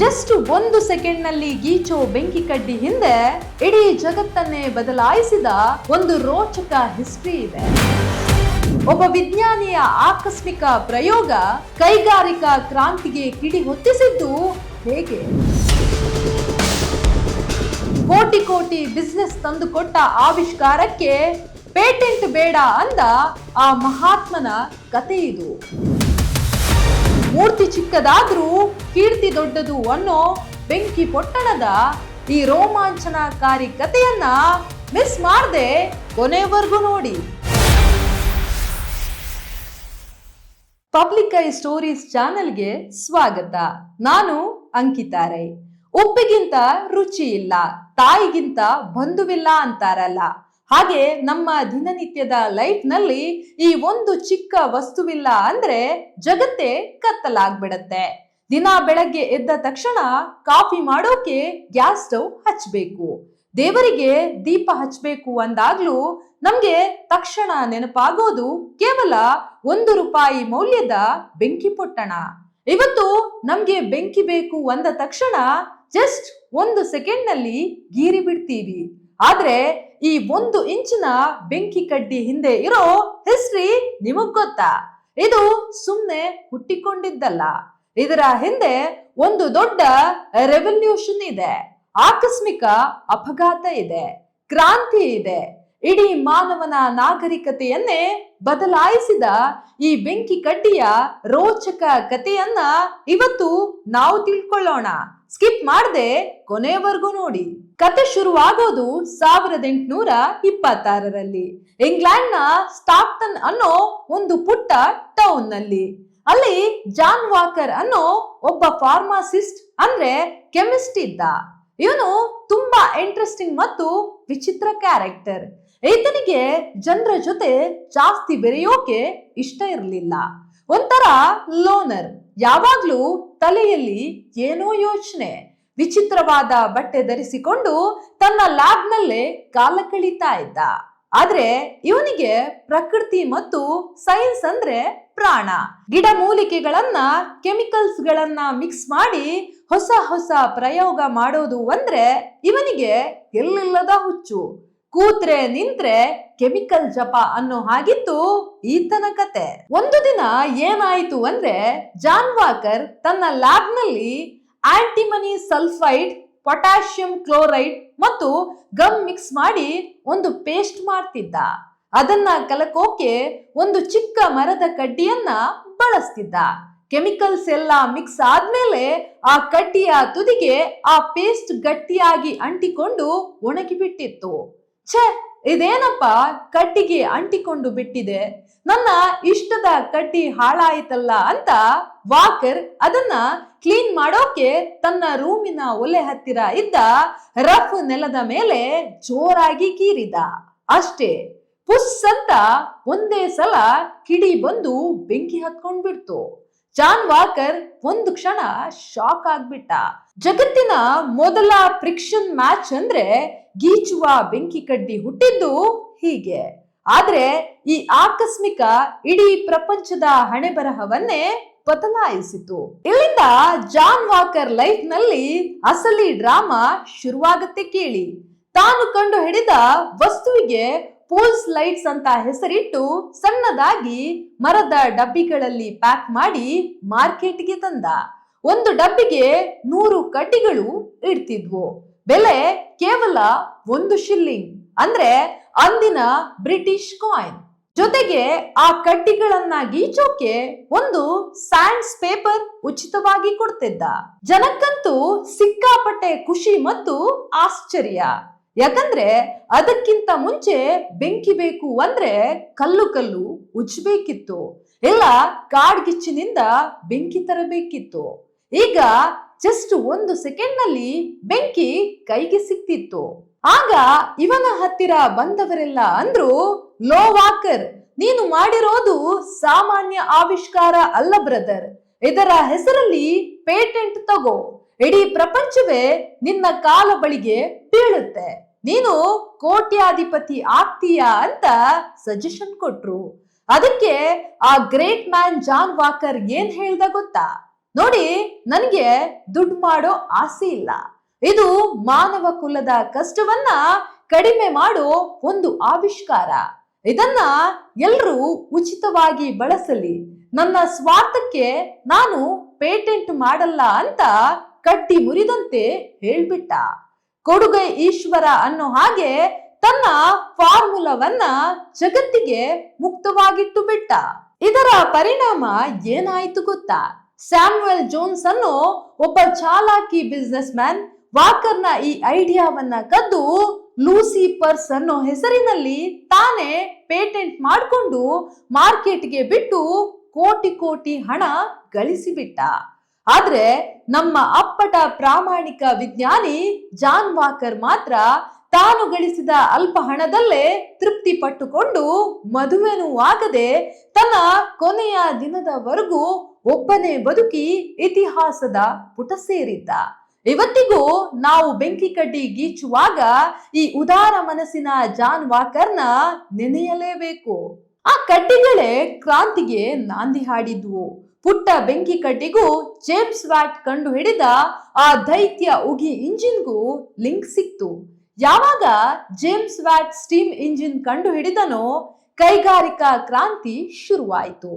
Just 1 second ನಲ್ಲಿ ಗೀಚೋ ಬೆಂಕಿ ಕಡ್ಡಿ ಹಿಂದೆ ಇಡೀ ಜಗತ್ತನ್ನೇ ಬದಲಾಯಿಸಿದ ಒಂದು ರೋಚಕ ಹಿಸ್ಟ್ರಿ ಇದೆ. ಒಬ್ಬ ವಿಜ್ಞಾನಿಯ ಆಕಸ್ಮಿಕ ಪ್ರಯೋಗ ಕೈಗಾರಿಕಾ ಕ್ರಾಂತಿಗೆ ಕಿಡಿ ಹೊತ್ತಿಸಿದ್ದು ಹೇಗೆ? ಕೋಟಿ ಕೋಟಿ ಬಿಸ್ನೆಸ್ ತಂದುಕೊಟ್ಟ ಆವಿಷ್ಕಾರಕ್ಕೆ ಪೇಟೆಂಟ್ ಬೇಡ ಅಂದ ಆ ಮಹಾತ್ಮನ ಕತೆ ಇದು. ಮೂರ್ತಿ ಚಿಕ್ಕದಾದ್ರೂ ಕೀರ್ತಿ ದೊಡ್ಡದು ಅನ್ನೋ ಬೆಂಕಿ ಪೊಟ್ಟಣದ ಈ ರೋಮಾಂಚನಕಾರಿ ಕಥೆಯನ್ನ ಮಿಸ್ ಮಾಡದೆ ಕೊನೆವರೆಗೂ ನೋಡಿ. ಪಬ್ಲಿಕ್ ಐ ಸ್ಟೋರೀಸ್ ಚಾನೆಲ್ಗೆ ಸ್ವಾಗತ. ನಾನು ಅಂಕಿತಾ ರೈ. ಉಪ್ಪಿಗಿಂತ ರುಚಿ ಇಲ್ಲ, ತಾಯಿಗಿಂತ ಬಂಧುವಿಲ್ಲ ಅಂತಾರಲ್ಲ, ಹಾಗೆ ನಮ್ಮ ದಿನನಿತ್ಯದ ಲೈಫ್ ನಲ್ಲಿ ಈ ಒಂದು ಚಿಕ್ಕ ವಸ್ತುವಿಲ್ಲ ಅಂದ್ರೆ ಜಗತ್ತೇ ಕತ್ತಲಾಗ್ಬಿಡತ್ತೆ. ದಿನ ಬೆಳಗ್ಗೆ ಎದ್ದ ತಕ್ಷಣ ಕಾಫಿ ಮಾಡೋಕೆ ಗ್ಯಾಸ್ ಸ್ಟವ್ ಹಚ್ಬೇಕು, ದೇವರಿಗೆ ದೀಪ ಹಚ್ಬೇಕು ಅಂದಾಗ್ಲೂ ನಮ್ಗೆ ತಕ್ಷಣ ನೆನಪಾಗೋದು ಕೇವಲ ₹1 ಮೌಲ್ಯದ ಬೆಂಕಿ ಪೊಟ್ಟಣ. ಇವತ್ತು ನಮ್ಗೆ ಬೆಂಕಿ ಬೇಕು ಅಂದ ತಕ್ಷಣ ಜಸ್ಟ್ 1 ಸೆಕೆಂಡ್ ನಲ್ಲಿ ಗೀರಿ ಬಿಡ್ತೀವಿ. ಆದ್ರೆ ಈ 1 ಇಂಚಿನ ಬೆಂಕಿ ಕಡ್ಡಿ ಹಿಂದೆ ಇರೋ ಹಿಸ್ಟ್ರಿ ನಿಮಗ್ ಗೊತ್ತಾ? ಇದು ಸುಮ್ನೆ ಹುಟ್ಟಿಕೊಂಡಿದ್ದಲ್ಲ. ಇದರ ಹಿಂದೆ ಒಂದು ದೊಡ್ಡ ರೆವಲ್ಯೂಷನ್ ಇದೆ, ಆಕಸ್ಮಿಕ ಅಪಘಾತ ಇದೆ, ಕ್ರಾಂತಿ ಇದೆ. ಇಡೀ ಮಾನವನ ನಾಗರಿಕತೆಯನ್ನೇ ಬದಲಾಯಿಸಿದ ಈ ಬೆಂಕಿ ಕಡ್ಡಿಯ ರೋಚಕ ಕಥೆಯನ್ನ ಇವತ್ತು ನಾವು ತಿಳ್ಕೊಳ್ಳೋಣ. ಸ್ಕಿಪ್ ಮಾಡದೆ ಕೊನೆವರೆಗೂ ನೋಡಿ. ಕತೆ ಶುರುವಾಗೋದು 1826ರಲ್ಲಿ ಇಂಗ್ಲೆಂಡ್ ನ ಸ್ಟಾಕ್ಟನ್ ಅನ್ನೋ ಒಂದು ಪುಟ್ಟ ಟೌನ್ ನಲ್ಲಿ. ಅಲ್ಲಿ ಜಾನ್ ವಾಕರ್ ಅನ್ನೋ ಒಬ್ಬ ಫಾರ್ಮಾಸಿಸ್ಟ್ ಅಂದ್ರೆ ಕೆಮಿಸ್ಟ್ ಇದ್ದ. ಇವನು ತುಂಬಾ ಇಂಟ್ರೆಸ್ಟಿಂಗ್ ಮತ್ತು ವಿಚಿತ್ರ ಕ್ಯಾರೆಕ್ಟರ್. ಈತನಿಗೆ ಜನರ ಜೊತೆ ಜಾಸ್ತಿ ಬೆರೆಯೋಕೆ ಇಷ್ಟ ಇರಲಿಲ್ಲ. ಒಂಥರ ಲೋನರ್, ಯಾವಾಗ್ಲೂ ತಲೆಯಲ್ಲಿ ಏನೋ ಯೋಚನೆ. ವಿಚಿತ್ರವಾದ ಬಟ್ಟೆ ಧರಿಸಿಕೊಂಡು ತನ್ನ ಲ್ಯಾಬ್ ನಲ್ಲೇ ಕಾಲ ಕಳೀತಾ ಇದ್ದ. ಆದ್ರೆ ಇವನಿಗೆ ಪ್ರಕೃತಿ ಮತ್ತು ಸೈನ್ಸ್ ಅಂದ್ರೆ ಪ್ರಾಣ. ಗಿಡಮೂಲಿಕೆಗಳನ್ನ ಕೆಮಿಕಲ್ಸ್ ಗಳನ್ನ ಮಿಕ್ಸ್ ಮಾಡಿ ಹೊಸ ಹೊಸ ಪ್ರಯೋಗ ಮಾಡೋದು ಅಂದ್ರೆ ಇವನಿಗೆ ಎಲ್ಲಿಲ್ಲದ ಹುಚ್ಚು. ಕೂತ್ರೆ ನಿಂತ್ರೆ ಕೆಮಿಕಲ್ ಜಪ ಅನ್ನೋ ಹಾಗಿತ್ತು ಈತನ ಕತೆ. ಒಂದು ದಿನ ಏನಾಯ್ತು ಅಂದ್ರೆ ಜಾನ್ ವಾಕರ್ ತನ್ನ ಲ್ಯಾಬ್ ನಲ್ಲಿ ಆಂಟಿಮನಿ ಸಲ್ಫೈಡ್, ಪೊಟ್ಯಾಷಿಯಂ ಕ್ಲೋರೈಡ್ ಮತ್ತು ಗಮ್ ಮಿಕ್ಸ್ ಮಾಡಿ ಒಂದು ಪೇಸ್ಟ್ ಮಾಡ್ತಿದ್ದ. ಅದನ್ನ ಕಲಕೋಕೆ ಒಂದು ಚಿಕ್ಕ ಮರದ ಕಡ್ಡಿಯನ್ನ ಬಳಸ್ತಿದ್ದ. ಕೆಮಿಕಲ್ಸ್ ಎಲ್ಲ ಮಿಕ್ಸ್ ಆದ್ಮೇಲೆ ಆ ಕಡ್ಡಿಯ ತುದಿಗೆ ಆ ಪೇಸ್ಟ್ ಗಟ್ಟಿಯಾಗಿ ಅಂಟಿಕೊಂಡು ಒಣಗಿಬಿಟ್ಟಿತ್ತು. ಛೆ, ಇದೇನಪ್ಪ ಕಡ್ಡಿಗೆ ಅಂಟಿಕೊಂಡು ಬಿಟ್ಟಿದೆ, ನನ್ನ ಇಷ್ಟದ ಕಡ್ಡಿ ಹಾಳಾಯ್ತಲ್ಲ ಅಂತ ವಾಕರ್ ಅದನ್ನ ಕ್ಲೀನ್ ಮಾಡೋಕೆ ತನ್ನ ರೂಮಿನ ಒಲೆ ಹತ್ತಿರ ಇದ್ದ ರಫ್ ನೆಲದ ಮೇಲೆ ಜೋರಾಗಿ ಕೀರಿದ. ಅಷ್ಟೇ, ಪುಸ್ ಅಂತ ಒಂದೇ ಸಲ ಕಿಡಿ ಬಂದು ಬೆಂಕಿ ಹತ್ಕೊಂಡ್ಬಿಡ್ತು. ಜಾನ್ ವಾಕರ್ ಒಂದು ಕ್ಷಣ ಶಾಕ್ ಆಗ್ಬಿಟ್ಟ. ಜಗತ್ತಿನ ಮೊದಲ ಫ್ರಿಕ್ಷನ್ ಮ್ಯಾಚ್ ಅಂದ್ರೆ ಗೀಚುವ ಬೆಂಕಿ ಕಡ್ಡಿ ಹುಟ್ಟಿದ್ದು ಹೀಗೆ. ಆದ್ರೆ ಈ ಆಕಸ್ಮಿಕ ಇಡೀ ಪ್ರಪಂಚದ ಹಣೆಬರಹವನ್ನೇ ಬದಲಾಯಿಸಿತು. ಇಲ್ಲಿಂದ ಜಾನ್ ವಾಕರ್ ಲೈಫ್ ನಲ್ಲಿ ಅಸಲಿ ಡ್ರಾಮಾ ಶುರುವಾಗತ್ತೆ ಕೇಳಿ. ತಾನು ಕಂಡು ಹಿಡಿದ ವಸ್ತುವಿಗೆ ಪೋಲ್ಸ್ ಲೈಟ್ಸ್ ಅಂತ ಹೆಸರಿಟ್ಟು ಸಣ್ಣದಾಗಿ ಮರದ ಡಬ್ಬಿಗಳಲ್ಲಿ ಪ್ಯಾಕ್ ಮಾಡಿ ಮಾರ್ಕೆಟ್ಗೆ ತಂದ. ಒಂದು ಡಬ್ಬಿಗೆ 100 ಕಡ್ಡಿಗಳು ಇಡ್ತಿದ್ವು. ಬೆಲೆ ಕೇವಲ 1 ಶಿಲ್ಲಿಂಗ್, ಅಂದ್ರೆ ಅಂದಿನ ಬ್ರಿಟಿಷ್ ಕಾಯಿನ್. ಜೊತೆಗೆ ಆ ಕಡ್ಡಿಗಳನ್ನ ಗೀಚೋಕೆ ಒಂದು ಸ್ಯಾಂಡ್ಸ್ ಪೇಪರ್ ಉಚಿತವಾಗಿ ಕೊಡ್ತಿದ್ದ. ಜನಕ್ಕಂತೂ ಸಿಕ್ಕಾಪಟ್ಟೆ ಖುಷಿ ಮತ್ತು ಆಶ್ಚರ್ಯ. ಯಾಕಂದ್ರೆ ಅದಕ್ಕಿಂತ ಮುಂಚೆ ಬೆಂಕಿ ಬೇಕು ಅಂದ್ರೆ ಕಲ್ಲು ಉಜ್ಬೇಕಿತ್ತು, ಇಲ್ಲ ಕಾಡ್ಗಿಚ್ಚಿನಿಂದ ಬೆಂಕಿ ತರಬೇಕಿತ್ತು. ಈಗ ಜಸ್ಟ್ 1 ಸೆಕೆಂಡ್ ನಲ್ಲಿ ಬೆಂಕಿ ಕೈಗೆ ಸಿಕ್ತಿತ್ತು. ಆಗ ಇವನ ಹತ್ತಿರ ಬಂದವರೆಲ್ಲ ಅಂದ್ರು, ಲೋ ವಾಕರ್, ನೀನು ಮಾಡಿರೋದು ಸಾಮಾನ್ಯ ಆವಿಷ್ಕಾರ ಅಲ್ಲ ಬ್ರದರ್. ಇದರ ಹೆಸರಲ್ಲಿ ಪೇಟೆಂಟ್ ತಗೋ. ಇಡೀ ಪ್ರಪಂಚವೇ ನಿನ್ನ ಕಾಲ ಬಳಿಗೆ ಬೀಳುತ್ತೆ. ನೀನು ಕೋಟ್ಯಾಧಿಪತಿ ಆಗ್ತೀಯಾ ಅಂತ ಸಜೆಷನ್ ಕೊಟ್ರು. ಅದಕ್ಕೆ ಆ ಗ್ರೇಟ್ ಮ್ಯಾನ್ ಜಾನ್ ವಾಕರ್ ಏನ್ ಹೇಳ್ದ ಗೊತ್ತಾ? ನೋಡಿ, ನನಗೆ ದುಡ್ಡು ಮಾಡೋ ಆಸೆ ಇಲ್ಲ. ಇದು ಮಾನವ ಕುಲದ ಕಷ್ಟವನ್ನ ಕಡಿಮೆ ಮಾಡೋ ಒಂದು ಆವಿಷ್ಕಾರ. ಇದನ್ನ ಎಲ್ರೂ ಉಚಿತವಾಗಿ ಬಳಸಲಿ. ನನ್ನ ಸ್ವಾರ್ಥಕ್ಕೆ ನಾನು ಪೇಟೆಂಟ್ ಮಾಡಲ್ಲ ಅಂತ ಕಟ್ಟಿ ಮುರಿದಂತೆ ಹೇಳ್ಬಿಟ್ಟ. ಕೊಡುಗೈ ಈಶ್ವರ ಅನ್ನೋ ಹಾಗೆ ತನ್ನ ಫಾರ್ಮುಲಾವನ್ನ ಜಗತ್ತಿಗೆ ಮುಕ್ತವಾಗಿಟ್ಟು ಬಿಟ್ಟ. ಇದರ ಪರಿಣಾಮ ಏನಾಯ್ತು ಗೊತ್ತಾ? ಸ್ಯಾಮ್ಯುಯಲ್ ಜೋನ್ಸ್ ಅನ್ನೋ ಒಬ್ಬ ಚಾಲಾಕಿ ಬಿಸ್ನೆಸ್ ಮ್ಯಾನ್ ವಾಕರ್ನ ಈ ಐಡಿಯಾವನ್ನ ಕದ್ದು ಲೂಸಿಫರ್ಸ್ ಅನ್ನೋ ಹೆಸರಿನಲ್ಲಿ ತಾನೇ ಪೇಟೆಂಟ್ ಮಾಡಿಕೊಂಡು ಮಾರ್ಕೆಟ್ಗೆ ಬಿಟ್ಟು ಕೋಟಿ ಕೋಟಿ ಹಣ ಗಳಿಸಿಬಿಟ್ಟ. ಆದ್ರೆ ನಮ್ಮ ಅಪ್ಪಟ ಪ್ರಾಮಾಣಿಕ ವಿಜ್ಞಾನಿ ಜಾನ್ ವಾಕರ್ ಮಾತ್ರ ತಾನು ಗಳಿಸಿದ ಅಲ್ಪ ಹಣದಲ್ಲೇ ತೃಪ್ತಿ ಪಟ್ಟುಕೊಂಡು ಮದುವೆನೂ ಆಗದೆ ತನ್ನ ಕೊನೆಯ ದಿನದವರೆಗೂ ಒಬ್ಬನೇ ಬದುಕಿ ಇತಿಹಾಸದ ಪುಟ ಸೇರಿದ್ದ. ಇವತ್ತಿಗೂ ನಾವು ಬೆಂಕಿ ಕಡ್ಡಿ ಗೀಚುವಾಗ ಈ ಉದಾರ ಮನಸ್ಸಿನ ಜಾನ್ ವಾಕರ್ನ ನೆನೆಯಲೇಬೇಕು. ಆ ಕಡ್ಡಿಗಳೇ ಕ್ರಾಂತಿಗೆ ನಾಂದಿ ಹಾಡಿದ್ವು. ಪುಟ್ಟ ಬೆಂಕಿ ಕಡ್ಡಿಗೂ ಜೇಮ್ಸ್ ವ್ಯಾಟ್ ಕಂಡು ಹಿಡಿದ ಆ ದೈತ್ಯ ಉಗಿ ಇಂಜಿನ್ಗೂ ಲಿಂಕ್ ಸಿಕ್ತು. ಯಾವಾಗ ಜೇಮ್ಸ್ ವ್ಯಾಟ್ ಸ್ಟೀಮ್ ಇಂಜಿನ್ ಕಂಡು ಹಿಡಿದನೋ ಕೈಗಾರಿಕಾ ಕ್ರಾಂತಿ ಶುರುವಾಯಿತು.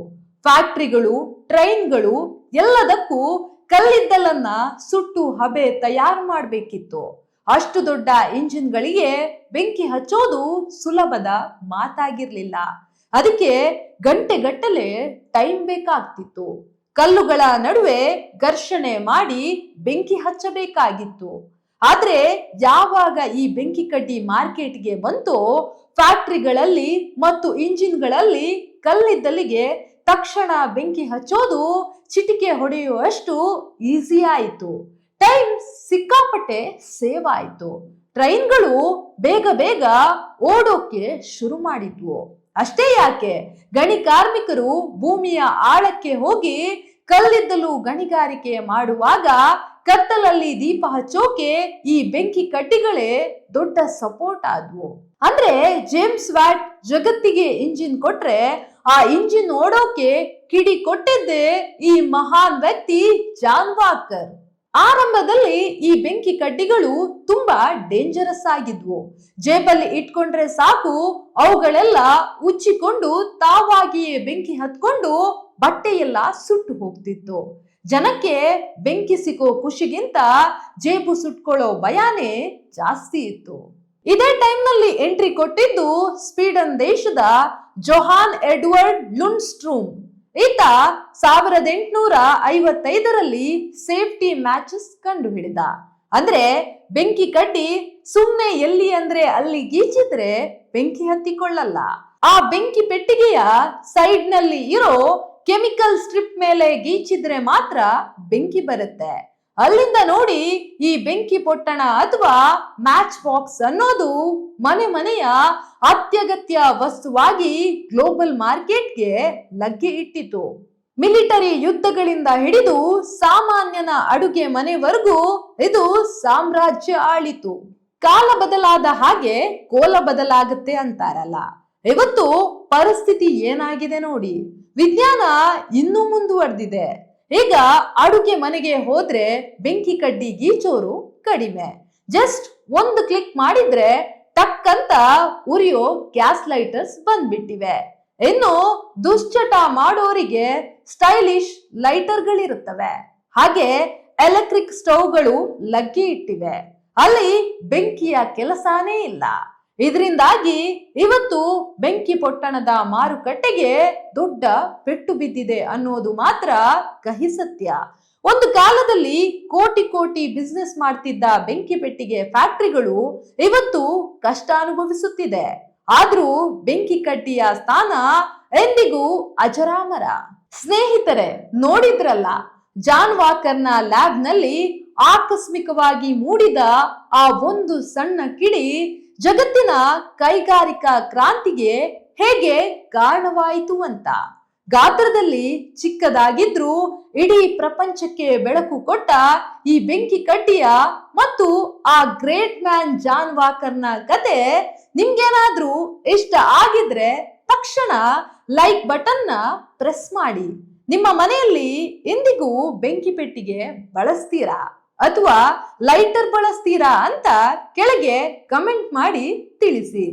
ಫ್ಯಾಕ್ಟ್ರಿಗಳು, ಟ್ರೈನ್ಗಳು ಎಲ್ಲದಕ್ಕೂ ಕಲ್ಲಿದ್ದಲನ್ನ ಸುಟ್ಟು ಹಬೆ ತಯಾರು ಮಾಡಬೇಕಿತ್ತು. ಅಷ್ಟು ದೊಡ್ಡ ಇಂಜಿನ್ಗಳಿಗೆ ಬೆಂಕಿ ಹಚ್ಚೋದು ಸುಲಭದ ಮಾತಾಗಿರ್ಲಿಲ್ಲ. ಅದಕ್ಕೆ ಗಂಟೆಗಟ್ಟಲೆ ಟೈಮ್ ಬೇಕಾಗ್ತಿತ್ತು. ಕಲ್ಲುಗಳ ನಡುವೆ ಘರ್ಷಣೆ ಮಾಡಿ ಬೆಂಕಿ ಹಚ್ಚಬೇಕಾಗಿತ್ತು. ಆದ್ರೆ ಯಾವಾಗ ಈ ಬೆಂಕಿ ಕಡ್ಡಿ ಮಾರ್ಕೆಟ್ಗೆ ಬಂತೋ ಫ್ಯಾಕ್ಟ್ರಿಗಳಲ್ಲಿ ಮತ್ತು ಇಂಜಿನ್ಗಳಲ್ಲಿ ಕಲ್ಲಿದ್ದಲಿಗೆ ತಕ್ಷಣ ಬೆಂಕಿ ಹಚ್ಚೋದು ಚಿಟಿಕೆ ಹೊಡೆಯುವಷ್ಟು ಈಸಿ ಆಯಿತು. ಟೈಮ್ ಸಿಕ್ಕಾಪಟ್ಟೆ ಸೇವ್ ಆಯಿತು. ಟ್ರೈನ್ಗಳು ಬೇಗ ಬೇಗ ಓಡೋಕೆ ಶುರು ಮಾಡಿದ್ವು. ಅಷ್ಟೇ ಯಾಕೆ, ಗಣಿ ಕಾರ್ಮಿಕರು ಭೂಮಿಯ ಆಳಕ್ಕೆ ಹೋಗಿ ಕಲ್ಲಿದ್ದಲು ಗಣಿಗಾರಿಕೆ ಮಾಡುವಾಗ ಕತ್ತಲಲ್ಲಿ ದೀಪ ಹಚ್ಚೋಕೆ ಈ ಬೆಂಕಿ ಕಡ್ಡಿಗಳೇ ದೊಡ್ಡ ಸಪೋರ್ಟ್ ಆದ್ವು. ಅಂದ್ರೆ ಜೇಮ್ಸ್ ವ್ಯಾಟ್ ಜಗತ್ತಿಗೆ ಇಂಜಿನ್ ಕೊಟ್ರೆ ಆ ಇಂಜಿನ್ ಓಡೋಕೆ ಕಿಡಿ ಕೊಟ್ಟಿದ್ದೆ ಈ ಮಹಾನ್ ವ್ಯಕ್ತಿ ಜಾನ್ ವಾಕರ್. ಆರಂಭದಲ್ಲಿ ಈ ಬೆಂಕಿ ಕಡ್ಡಿಗಳು ತುಂಬಾ ಡೇಂಜರಸ್ ಆಗಿದ್ವು. ಜೇಬಲ್ಲಿ ಇಟ್ಕೊಂಡ್ರೆ ಸಾಕು, ಅವುಗಳೆಲ್ಲ ಉಚ್ಚಿಕೊಂಡು ತಾವಾಗಿಯೇ ಬೆಂಕಿ ಹತ್ಕೊಂಡು ಬಟ್ಟೆ ಎಲ್ಲ ಸುಟ್ಟು ಹೋಗ್ತಿತ್ತು. ಜನಕ್ಕೆ ಬೆಂಕಿ ಸಿಗೋ ಖುಷಿಗಿಂತ ಜೇಬು ಸುಟ್ಕೊಳ್ಳೋ ಭಯಾನೇ ಜಾಸ್ತಿ ಇತ್ತು. ಇದೇ ಟೈಮ್ ನಲ್ಲಿ ಎಂಟ್ರಿ ಕೊಟ್ಟಿದ್ದು ಸ್ವೀಡನ್ ದೇಶದ ಜೊಹಾನ್ ಎಡ್ವರ್ಡ್ ಲುಂಡ್ಸ್ಟ್ರೂಮ್. ಈತ 1855ರಲ್ಲಿ ಸೇಫ್ಟಿ ಮ್ಯಾಚಸ್ ಕಂಡು ಹಿಡಿದ. ಅಂದ್ರೆ ಬೆಂಕಿ ಕಡ್ಡಿ ಸುಮ್ನೆ ಎಲ್ಲಿ ಅಂದ್ರೆ ಅಲ್ಲಿ ಗೀಚಿದ್ರೆ ಬೆಂಕಿ ಹತ್ತಿಕೊಳ್ಳಲ್ಲ. ಆ ಬೆಂಕಿ ಪೆಟ್ಟಿಗೆಯ ಸೈಡ್ ನಲ್ಲಿ ಇರೋ ಕೆಮಿಕಲ್ ಸ್ಟ್ರಿಪ್ ಮೇಲೆ ಗೀಚಿದ್ರೆ ಮಾತ್ರ ಬೆಂಕಿ ಬರುತ್ತೆ. ಅಲ್ಲಿಂದ ನೋಡಿ ಈ ಬೆಂಕಿ ಪೊಟ್ಟಣ ಅಥವಾ ಮ್ಯಾಚ್ ಬಾಕ್ಸ್ ಅನ್ನೋದು ಮನೆ ಮನೆಯ ಅತ್ಯಗತ್ಯ ವಸ್ತುವಾಗಿ ಗ್ಲೋಬಲ್ ಮಾರ್ಕೆಟ್ಗೆ ಲಗ್ಗೆ ಇಟ್ಟಿತು. ಮಿಲಿಟರಿ ಯುದ್ಧಗಳಿಂದ ಹಿಡಿದು ಸಾಮಾನ್ಯನ ಅಡುಗೆ ಮನೆವರೆಗೂ ಇದು ಸಾಮ್ರಾಜ್ಯ ಆಳಿತು. ಕಾಲ ಬದಲಾದ ಹಾಗೆ ಕೋಲ ಬದಲಾಗುತ್ತೆ ಅಂತಾರಲ್ಲ, ಇವತ್ತು ಪರಿಸ್ಥಿತಿ ಏನಾಗಿದೆ ನೋಡಿ. ವಿಜ್ಞಾನ ಇನ್ನೂ ಮುಂದುವರೆದಿದೆ. ಈಗ ಅಡುಗೆ ಮನೆಗೆ ಹೋದ್ರೆ ಬೆಂಕಿ ಕಡ್ಡಿ ಗೀಚೋರು ಕಡಿಮೆ. ಜಸ್ಟ್ ಒಂದು ಕ್ಲಿಕ್ ಮಾಡಿದ್ರೆ ಟಕ್ ಅಂತ ಉರಿಯೋ ಗ್ಯಾಸ್ ಲೈಟರ್ಸ್ ಬಂದ್ಬಿಟ್ಟಿವೆ. ಇನ್ನು ದುಶ್ಚಟ ಮಾಡೋರಿಗೆ ಸ್ಟೈಲಿಶ್ ಲೈಟರ್ಗಳಿರುತ್ತವೆ. ಹಾಗೆ ಎಲೆಕ್ಟ್ರಿಕ್ ಸ್ಟವ್ಗಳು ಲಗ್ಗೆ ಇಟ್ಟಿವೆ. ಅಲ್ಲಿ ಬೆಂಕಿಯ ಕೆಲಸನೇ ಇಲ್ಲ. ಇದರಿಂದಾಗಿ ಇವತ್ತು ಬೆಂಕಿ ಪೊಟ್ಟಣದ ಮಾರುಕಟ್ಟೆಗೆ ದೊಡ್ಡ ಪೆಟ್ಟು ಬಿದ್ದಿದೆ ಅನ್ನೋದು ಮಾತ್ರ ಕಹಿ ಸತ್ಯ. ಒಂದು ಕಾಲದಲ್ಲಿ ಕೋಟಿ ಕೋಟಿ ಬಿಸ್ನೆಸ್ ಮಾಡ್ತಿದ್ದ ಬೆಂಕಿ ಪೆಟ್ಟಿಗೆ ಫ್ಯಾಕ್ಟರಿಗಳು ಇವತ್ತು ಕಷ್ಟ ಅನುಭವಿಸುತ್ತಿದೆ. ಆದ್ರೂ ಬೆಂಕಿ ಕಡ್ಡಿಯ ಸ್ಥಾನ ಎಂದಿಗೂ ಅಜರಾಮರ. ಸ್ನೇಹಿತರೆ, ನೋಡಿದ್ರಲ್ಲ, ಜಾನ್ ವಾಕರ್ನ ಲ್ಯಾಬ್ ನಲ್ಲಿ ಆಕಸ್ಮಿಕವಾಗಿ ಮೂಡಿದ ಆ ಒಂದು ಸಣ್ಣ ಕಿಡಿ ಜಗತ್ತಿನ ಕೈಗಾರಿಕಾ ಕ್ರಾಂತಿಗೆ ಹೇಗೆ ಕಾರಣವಾಯಿತು ಅಂತ. ಗಾತ್ರದಲ್ಲಿ ಚಿಕ್ಕದಾಗಿದ್ರೂ ಇಡೀ ಪ್ರಪಂಚಕ್ಕೆ ಬೆಳಕು ಕೊಟ್ಟ ಈ ಬೆಂಕಿ ಕಡ್ಡಿಯ ಮತ್ತು ಆ ಗ್ರೇಟ್ ಮ್ಯಾನ್ ಜಾನ್ ವಾಕರ್ನ ಕತೆ ನಿಮ್ಗೇನಾದ್ರೂ ಇಷ್ಟ ಆಗಿದ್ರೆ ತಕ್ಷಣ ಲೈಕ್ ಬಟನ್ನ ಪ್ರೆಸ್ ಮಾಡಿ. ನಿಮ್ಮ ಮನೆಯಲ್ಲಿ ಎಂದಿಗೂ ಬೆಂಕಿ ಪೆಟ್ಟಿಗೆ ಬಳಸ್ತೀರಾ ಅಥವಾ ಲೈಟರ್ ಬಳಸ್ತೀರಾ ಅಂತ ಕೆಳಗೆ ಕಮೆಂಟ್ ಮಾಡಿ ತಿಳಿಸಿ.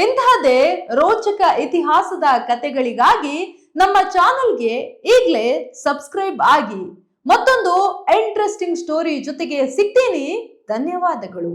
ಇಂತಹದೇ ರೋಚಕ ಇತಿಹಾಸದ ಕಥೆಗಳಿಗಾಗಿ ನಮ್ಮ ಚಾನೆಲ್ಗೆ ಈಗಲೇ ಸಬ್ಸ್ಕ್ರೈಬ್ ಆಗಿ. ಮತ್ತೊಂದು ಇಂಟ್ರೆಸ್ಟಿಂಗ್ ಸ್ಟೋರಿ ಜೊತೆಗೆ ಸಿಗ್ತೀನಿ. ಧನ್ಯವಾದಗಳು.